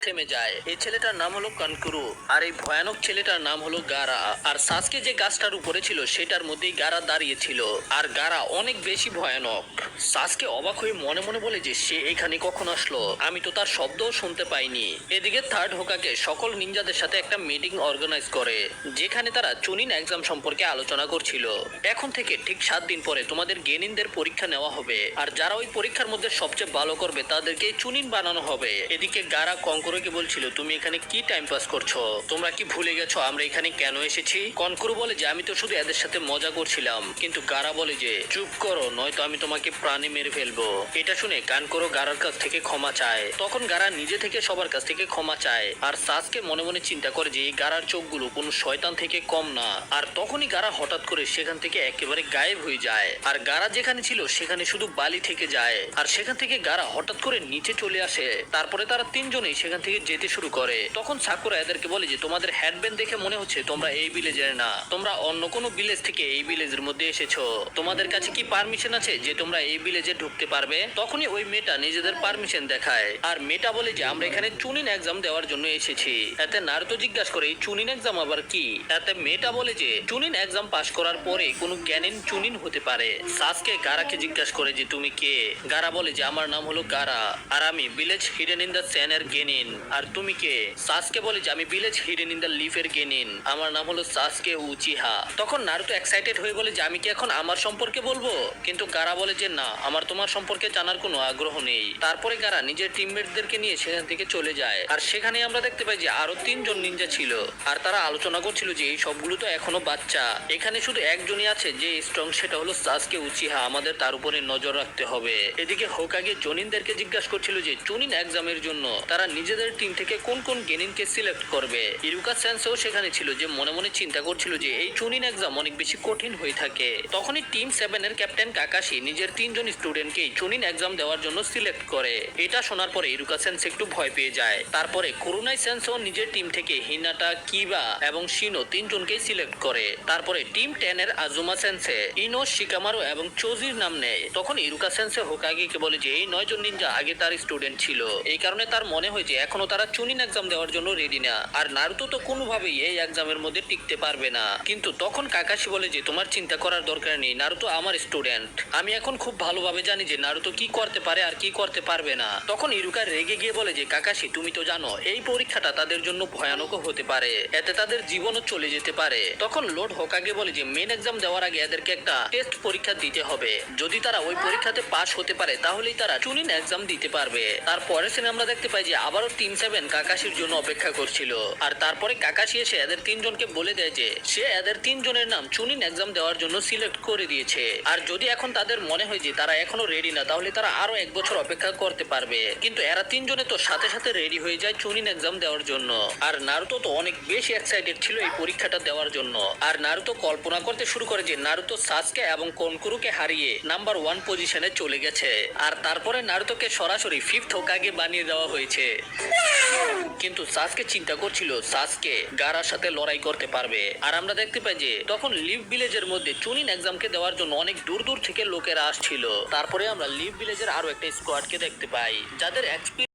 থেমে যায়। এই ছেলেটার নাম হলো কানকুরু, আর এই ভয়ানক ছেলেটার নাম হলো গারা। আর সাসকে যে গাছটার উপরে ছিল সেটার মধ্যেই গারা দাঁড়িয়ে ছিল, আর গারা অনেক বেশি ভয়ানক। সাসকে অবাক হয়ে মনে মনে বলে যে সে এখানে কখন আসলো, আমি তো তার শব্দও শুনতে পাইনি। এদিকে থার্ড হোকাগে সকল নিনজাদের সাথে একটা মিটিং অর্গানাইজ করে, যেখানে তারা চুনিন এক্সাম সম্পর্কে আলোচনা করছিল। এখন থেকে ঠিক 7 দিন পরে তোমাদের গেনিনদের পরীক্ষা নেওয়া হবে, আর যারা ওই পরীক্ষার মধ্যে সবচেয়ে ভালো করবে তাদেরকে চুনিন বানানো হবে। এদিকে গারা কনকুরুকে বলছিল, তুমি এখানে কি টাইম পাস করছো? তোমরা কি ভুলে গেছো আমরা এখানে কেন এসেছি? কনকুরু বলে যে আমি তো শুধু এদের সাথে মজা করছিলাম, কিন্তু গারা বলে যে চুপ করো, নয়তো আমি তোমাকে প্রাণে মেরে ফেলবো। এটা শুনে কানকুরু গারার কাছ থেকে ক্ষমা চায়। তখন গারা নিজে থেকে সবার কাছ থেকে ক্ষমা চায়, আর সাসকে মনে মনে চিন্তা করে যে এই গারার চোখগুলো কোনো শয়তান থেকে কম না। আর তখনই গারা হঠাৎ করে সেখান থেকে একেবারে গায়েব হয়ে যায়, আর গারা যেখানে ছিল সেখানে শুধু বালি থেকে যায়। আর সেখান থেকে গারা হঠাৎ করে নিচে চলে আসে। তারপরে তারা তিনজনেই সেখান থেকে যেতে শুরু করে। তখন সাকুরা এদেরকে বলে যে তোমাদের হেডব্যান্ড দেখে মনে হচ্ছে তোমরা এই ভিলেজের না, তোমরা অন্য কোনো ভিলেজ থেকে এই ভিলেজের মধ্যে এসেছো। তোমাদের কাছে কি পারমিশন আছে যে তোমরা এই ভিলেজে ঢুকতে পারবে? তখনই ওই মেয়েটা নিজেদের পারমিশন দেখায়, আর মেয়েটা বলে যে আমরা এখানে চুনিন এক্সাম দেওয়ার জন্য এসেছি। এতে নারুতো জিজ্ঞাসা করে এই চুনিন এক্সাম আবার কি? এতে মেয়েটা বলে যে চুনিন এক্সাম পাস করার পরে কোনো জ্ঞানীন চুনিন হতে পারে। সাসকে গারাকে জিজ্ঞাসা করে যে তুমি কে? গারা বলে যে আমার নাম হলো গারা, আর আমি ভিলেজ হিডেন ইন দ্য স্যান এর গেনিন। আর তুমি কে? সাসকে বলে যে আমি village hidden in the leaf এর গেনিন, আমার নাম হলো সাসকে উচিহা। তখন নারুতো এক্সাইটেড হয়ে বলে যে আমি কি এখন আমার সম্পর্কে বলবো? কিন্তু গারা বলে যে না, আমার তোমার সম্পর্কে জানার কোনো আগ্রহ নেই। তারপরে গারা নিজের টিমমেটদেরকে নিয়ে সেখান থেকে চলে যায়, আর সেখানে আমরা দেখতে পাই যে আরো 3জন নিনজা ছিল, আর তারা আলোচনা করছিল যে এই সবগুলো তো এখনো বাচ্চা, এখানে শুধু একজনই আছে যে স্ট্রং, সেটা হলো সাসকে উচিহা, আমাদের তার উপরে নজর রাখতে হবে। এদিকে হোকাগে জনিনদেরকে জিজ্ঞাসা করছিল যে চুনিন এক্সামের জন্য তারা নিজেদের টিম থেকে কোন কোন গেনিনকে সিলেক্ট করবে। ইরুকা সেন্সেও সেখানে ছিল, যে মনে মনে চিন্তা করছিল যে এই চুনিন এক্সাম অনেক বেশি কঠিন হয়ে থাকে। তখনই টিম 7 এর ক্যাপ্টেন কাকাশি নিজের 3জন স্টুডেন্টকে চুনিন এক্সাম দেওয়ার জন্য সিলেক্ট করে। এটা শোনার পরে ইরুকা সেন্স একটু ভয় পেয়ে যায়। তারপরে কুরুনাই সেন্সও নিজের টিম থেকে হিনাটা, কিবা এবং শিনো 3জনকে সিলেক্ট করে। তারপরে টিম 10 এর আজুমা সেন্সে ইনো, শিকামারু এবং চোজির নাম নেয়। তখন ইরুকা সেন্সে হোকাগেকে বলে যে এই 9জন নিনজা আগে তার স্টুডেন্ট ছিল, এই কারণে তার মনে হয় যে এখনো তারা চুনিন এক্সাম দেওয়ার জন্য রেডি না, আর নারুতো তো কোনোভাবেই এই এক্সামের মধ্যে টিকতে পারবে না। কিন্তু তখন কাকাশি বলে যে তোমার চিন্তা করার দরকার নেই, নারুতো আমার স্টুডেন্ট, আমি এখন খুব ভালোভাবে জানি যে নারুতো কি করতে পারে আর কি করতে পারবে না। তখন ইরুকা রেগে গিয়ে বলে যে কাকাশি তুমি তো জানো এই পরীক্ষাটা তাদের জন্য ভয়ানক হতে পারে, এতে তাদের জীবনও চলে যেতে পারে। তখন লর্ড হোকাগে বলে যে মেন এক্সাম দেওয়ার আগে এদেরকে একটা টেস্ট পরীক্ষা দিতে হবে, যদি তারা ওই পরীক্ষাতে পাস হতে পারে তাহলেই তারা চুনিন এক্সাম দিতে পারবে। তারপরের সিনে আমরা দেখতে পাই যে আবারও টিম 7 কাকাশির জন্য অপেক্ষা করছিল, আর তারপরে কাকাশি এসে এদের 3জনকে বলে দেয় যে সে এদের 3জনের নাম চুনিন এক্সাম দেওয়ার জন্য সিলেক্ট করে দিয়েছে, আর যদি এখন তাদের মনে হয় যে তারা এখনো রেডি না তাহলে তারা আরো 1 বছর অপেক্ষা করতে পারবে। কিন্তু এরা 3জনে তো সাথে সাথে রেডি হয়ে যায় চুনিন এক্সাম দেওয়ার জন্য। আর নারুতো তো অনেক বেশি এক্সাইটেড ছিল এই পরীক্ষাটা দেওয়ার জন্য, আর নারুতো কল্পনা করতে শুরু করে যে নারুতো সাসকে এবং কনকুরুকে হারিয়ে নাম্বার 1 পজিশনে চলে গেছে, আর তারপরে নারুতোকে সরাসরি 5th হোকাগে বানিয়ে দেওয়া হয়েছে। কিন্তু সাসকে চিন্তা করছিল সাসকে গারার সাথে লড়াই করতে পারবে। আর আমরা দেখতে পাই যে তখন লিভ ভিলেজের মধ্যে চুনিন এক্সামকে দেওয়ার জন্য অনেক দূর দূর থেকে লোকেরা আসছিল। তারপরে আমরা লিভ ভিলেজের আরো একটা স্কোয়াডকে দেখতে পাই যাদের